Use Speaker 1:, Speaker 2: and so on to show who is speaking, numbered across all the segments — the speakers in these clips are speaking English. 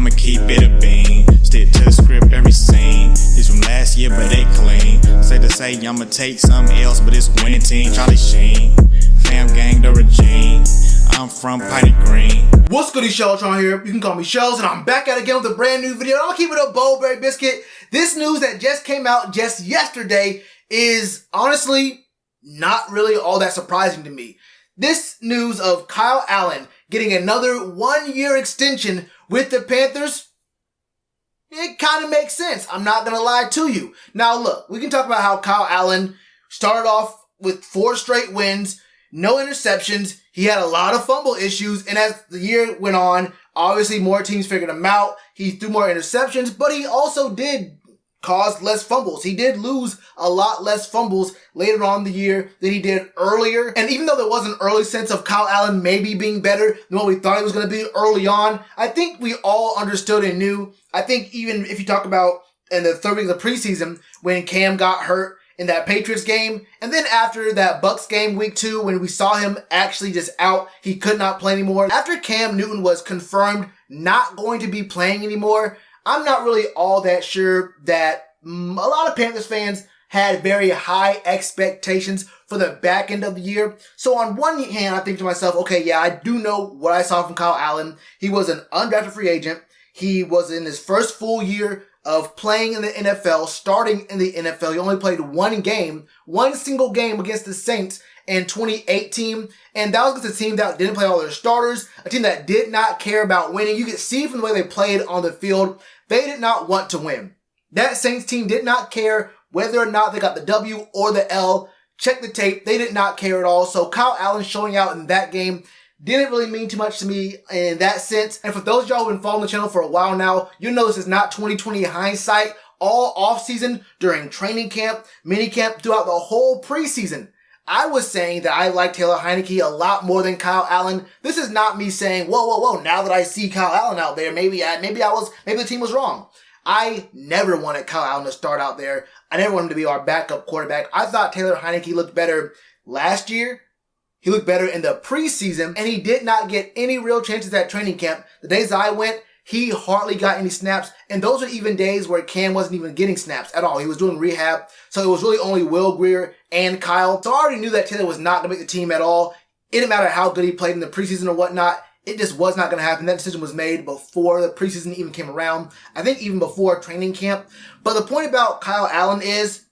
Speaker 1: I'ma keep it a bean. Stick to the script every scene. These from last year, but they clean. Say to say, I'ma take something else, but it's winning team. Charlie Sheen, fam gang the regime. I'm from Piney Green.
Speaker 2: What's good, Shellitronnn here. You can call me Shells, and I'm back at it again with a brand new video. I'll keep it a Bowlberry biscuit. This news that just came out just yesterday is honestly not really all that surprising to me. This news of Kyle Allen getting another 1-year extension with the Panthers, it kind of makes sense. I'm not going to lie to you. Now look, we can talk about how Kyle Allen started off with 4 straight wins, no interceptions. He had a lot of fumble issues, and as the year went on, obviously more teams figured him out. He threw more interceptions, but he also did cause less fumbles. He did lose a lot less fumbles later on in the year than he did earlier. And even though there was an early sense of Kyle Allen maybe being better than what we thought he was going to be early on, I think we all understood and knew. I think even if you talk about in the third week of the preseason when Cam got hurt in that Patriots game, and then after that Bucks game week 2 when we saw him actually just out, he could not play anymore. After Cam Newton was confirmed not going to be playing anymore, I'm not really all that sure that a lot of Panthers fans had very high expectations for the back end of the year. So on one hand, I think to myself, okay, yeah, I do know what I saw from Kyle Allen. He was an undrafted free agent. He was in his first full year of playing in the NFL, starting in the NFL. He only played one single game against the Saints in 2018. And that was against a team that didn't play all their starters, a team that did not care about winning. You could see from the way they played on the field, they did not want to win. That Saints team did not care whether or not they got the W or the L. Check the tape. They did not care at all. So Kyle Allen showing out in that game didn't really mean too much to me in that sense. And for those of y'all who've been following the channel for a while now, you know this is not 2020 hindsight. All offseason, during training camp, minicamp, throughout the whole preseason, I was saying that I like Taylor Heinicke a lot more than Kyle Allen. This is not me saying, whoa, now that I see Kyle Allen out there, maybe the team was wrong. I never wanted Kyle Allen to start out there. I never wanted him to be our backup quarterback. I thought Taylor Heinicke looked better last year. He looked better in the preseason, and he did not get any real chances at training camp. The days I went, he hardly got any snaps, and those are even days where Cam wasn't even getting snaps at all. He was doing rehab, so it was really only Will Greer and Kyle. So I already knew that Taylor was not going to make the team at all. It didn't matter how good he played in the preseason or whatnot. It just was not going to happen. That decision was made before the preseason even came around. I think even before training camp. But the point about Kyle Allen is,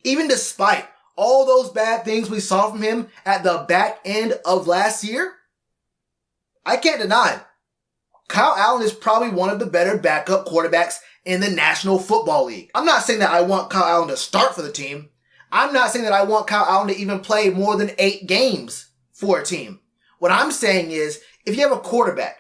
Speaker 2: even despite all those bad things we saw from him at the back end of last year, I can't deny it. Kyle Allen is probably one of the better backup quarterbacks in the National Football League. I'm not saying that I want Kyle Allen to start for the team. I'm not saying that I want Kyle Allen to even play more than 8 games for a team. What I'm saying is, if you have a quarterback,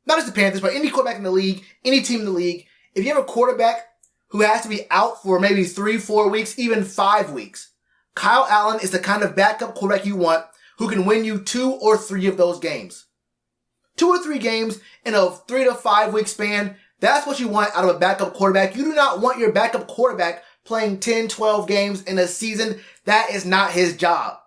Speaker 2: not just the Panthers, but any quarterback in the league, any team in the league, if you have a quarterback who has to be out for maybe 3-4 weeks, even 5 weeks, Kyle Allen is the kind of backup quarterback you want who can win you 2 or 3 of those games. 2 or 3 games in a 3 to 5 week span, that's what you want out of a backup quarterback. You do not want your backup quarterback playing 10, 12 games in a season. That is not his job.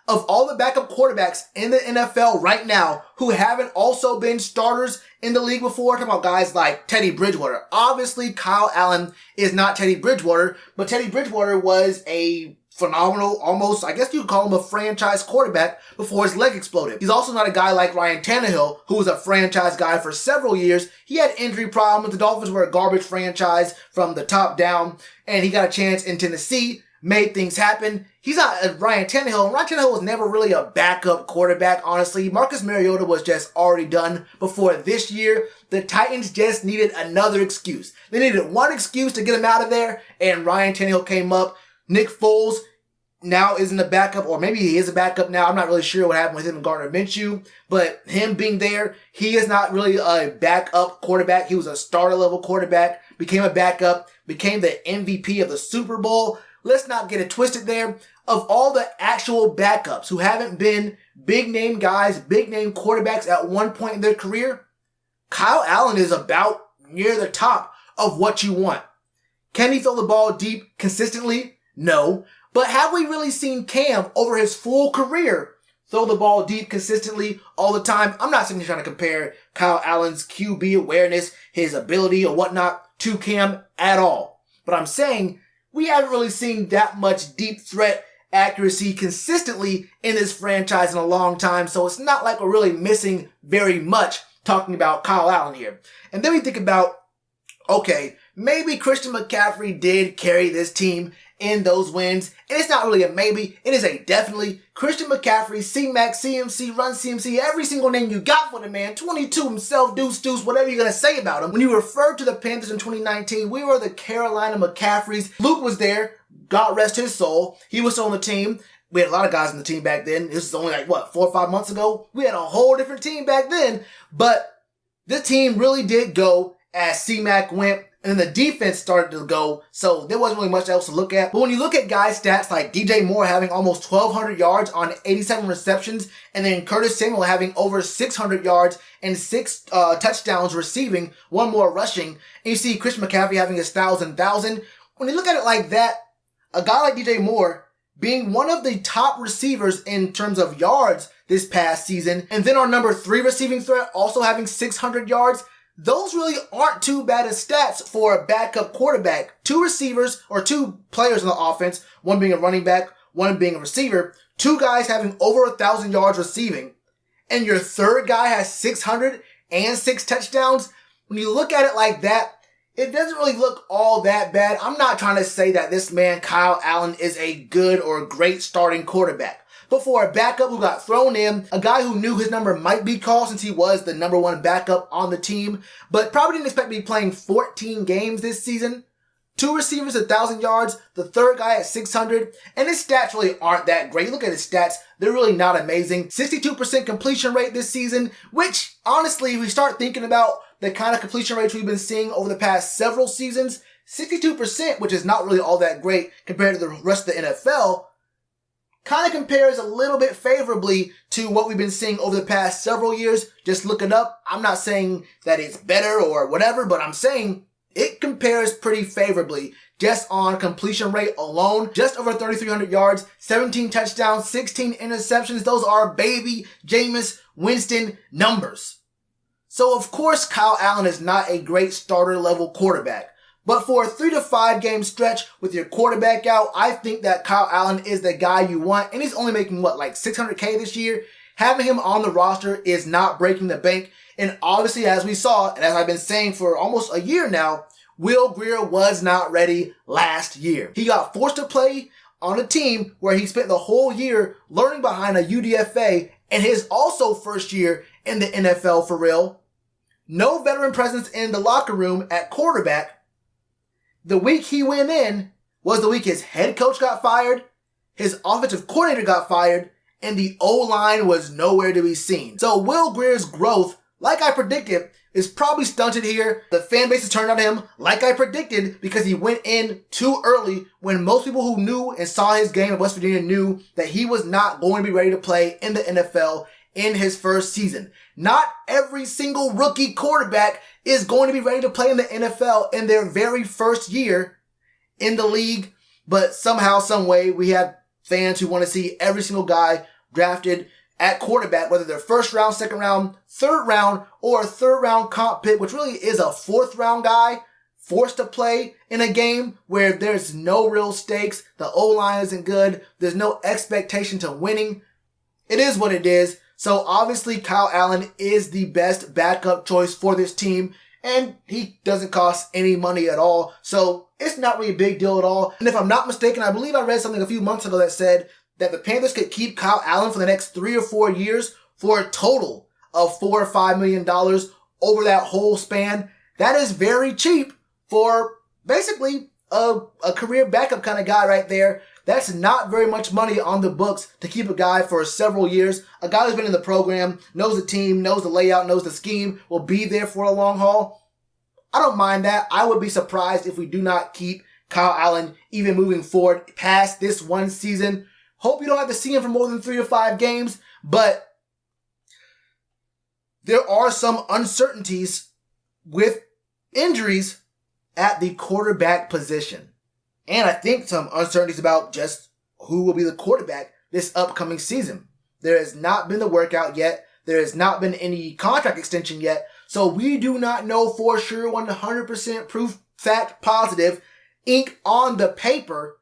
Speaker 2: Of all the backup quarterbacks in the NFL right now who haven't also been starters in the league before, talking about guys like Teddy Bridgewater. Obviously, Kyle Allen is not Teddy Bridgewater, but Teddy Bridgewater was a phenomenal, almost, I guess you could call him a franchise quarterback before his leg exploded. He's also not a guy like Ryan Tannehill, who was a franchise guy for several years. He had injury problems. The Dolphins were a garbage franchise from the top down, and he got a chance in Tennessee, made things happen. He's not a Ryan Tannehill. Ryan Tannehill was never really a backup quarterback, honestly. Marcus Mariota was just already done before this year. The Titans just needed another excuse. They needed one excuse to get him out of there, and Ryan Tannehill came up. Nick Foles now isn't a backup, or maybe he is a backup now. I'm not really sure what happened with him and Gardner Minshew, but him being there, he is not really a backup quarterback. He was a starter level quarterback, became a backup, became the MVP of the Super Bowl. Let's not get it twisted there. Of all the actual backups who haven't been big name guys, big name quarterbacks at one point in their career, Kyle Allen is about near the top of what you want. Can he throw the ball deep consistently? No. But have we really seen Cam over his full career throw the ball deep consistently all the time. I'm not sitting here trying to compare Kyle Allen's QB awareness, his ability or whatnot to Cam at all. But I'm saying we haven't really seen that much deep threat accuracy consistently in this franchise in a long time. So it's not like we're really missing very much talking about Kyle Allen here. And then we think about, okay, maybe Christian McCaffrey did carry this team in those wins. And it's not really a maybe, it is a definitely. Christian McCaffrey, C-Mac, CMC, Run CMC, every single name you got for the man, 22 himself, deuce, whatever you're going to say about him. When you referred to the Panthers in 2019, we were the Carolina McCaffreys. Luke was there, God rest his soul. He was on the team. We had a lot of guys on the team back then. This was only 4 or 5 months ago. We had a whole different team back then. But this team really did go as C-Mac went. And then the defense started to go, so there wasn't really much else to look at. But when you look at guys' stats like DJ Moore having almost 1,200 yards on 87 receptions, and then Curtis Samuel having over 600 yards and 6 touchdowns receiving, 1 more rushing, and you see Christian McCaffrey having his 1,000. When you look at it like that, a guy like DJ Moore being one of the top receivers in terms of yards this past season, and then our number 3 receiving threat also having 600 yards, those really aren't too bad of stats for a backup quarterback. 2 receivers, or 2 players in the offense, one being a running back, one being a receiver, 2 guys having over 1,000 yards receiving, and your third guy has 600 and 6 touchdowns. When you look at it like that, it doesn't really look all that bad. I'm not trying to say that this man, Kyle Allen, is a good or great starting quarterback. But for a backup who got thrown in, a guy who knew his number might be called since he was the number 1 backup on the team, but probably didn't expect to be playing 14 games this season. 2 receivers, 1,000 yards, the third guy at 600, and his stats really aren't that great. Look at his stats, they're really not amazing. 62% completion rate this season, which honestly, we start thinking about the kind of completion rates we've been seeing over the past several seasons, 62%, which is not really all that great compared to the rest of the NFL, kind of compares a little bit favorably to what we've been seeing over the past several years. Just look it up. I'm not saying that it's better or whatever, but I'm saying it compares pretty favorably just on completion rate alone. Just over 3,300 yards, 17 touchdowns, 16 interceptions. Those are baby Jameis Winston numbers. So of course, Kyle Allen is not a great starter level quarterback. But for a 3 to 5 game stretch with your quarterback out, I think that Kyle Allen is the guy you want. And he's only making $600K this year. Having him on the roster is not breaking the bank. And obviously, as we saw, and as I've been saying for almost a year now, Will Grier was not ready last year. He got forced to play on a team where he spent the whole year learning behind a UDFA and his also first year in the NFL for real. No veteran presence in the locker room at quarterback. The week he went in was the week his head coach got fired, his offensive coordinator got fired, and the O-line was nowhere to be seen. So Will Grier's growth, like I predicted, is probably stunted here. The fan base has turned on him, like I predicted, because he went in too early when most people who knew and saw his game in West Virginia knew that he was not going to be ready to play in the NFL in his first season. Not every single rookie quarterback is going to be ready to play in the NFL in their very first year in the league, but somehow, some way, we have fans who want to see every single guy drafted at quarterback, whether they're first round, second round, third round, or a third round comp pick, which really is a fourth round guy forced to play in a game where there's no real stakes. The O-line isn't good. There's no expectation to winning. It is what it is. So obviously Kyle Allen is the best backup choice for this team, and he doesn't cost any money at all. So it's not really a big deal at all. And if I'm not mistaken, I believe I read something a few months ago that said that the Panthers could keep Kyle Allen for the next 3 or 4 years for a total of $4 or $5 million over that whole span. That is very cheap for basically a career backup kind of guy right there. That's not very much money on the books to keep a guy for several years. A guy who's been in the program, knows the team, knows the layout, knows the scheme, will be there for a long haul. I don't mind that. I would be surprised if we do not keep Kyle Allen even moving forward past this one season. Hope you don't have to see him for more than 3 to 5 games, but there are some uncertainties with injuries at the quarterback position. And I think some uncertainties about just who will be the quarterback this upcoming season. There has not been the workout yet. There has not been any contract extension yet. So we do not know for sure 100% proof, fact, positive, ink on the paper,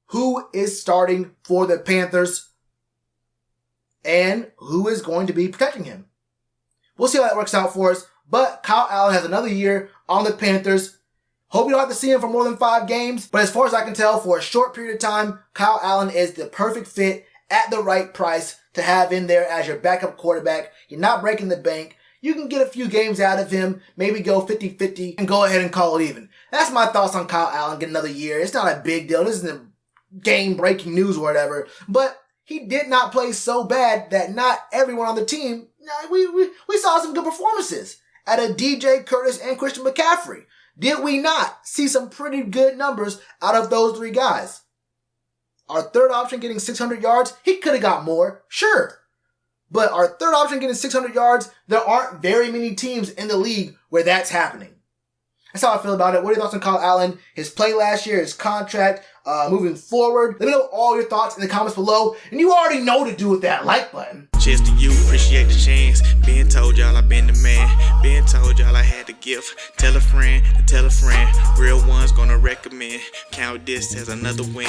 Speaker 2: who is starting for the Panthers and who is going to be protecting him. We'll see how that works out for us. But Kyle Allen has another year on the Panthers. Hope you don't have to see him for more than 5 games. But as far as I can tell, for a short period of time, Kyle Allen is the perfect fit at the right price to have in there as your backup quarterback. You're not breaking the bank. You can get a few games out of him, maybe go 50-50 and go ahead and call it even. That's my thoughts on Kyle Allen. Get another year. It's not a big deal. This isn't game-breaking news or whatever. But he did not play so bad that not everyone on the team, we saw some good performances out of DJ Curtis and Christian McCaffrey. Did we not see some pretty good numbers out of those 3 guys? Our third option getting 600 yards, he could have got more, sure. But our third option getting 600 yards, there aren't very many teams in the league where that's happening. That's how I feel about it. What are your thoughts on Kyle Allen, his play last year, his contract, moving forward? Let me know all your thoughts in the comments below. And you already know to do with that like button.
Speaker 1: Cheers to you, appreciate the chance. Been told y'all I been the man. Been told y'all I had the gift. Tell a friend to tell a friend. Real ones gonna recommend. Count this as another win.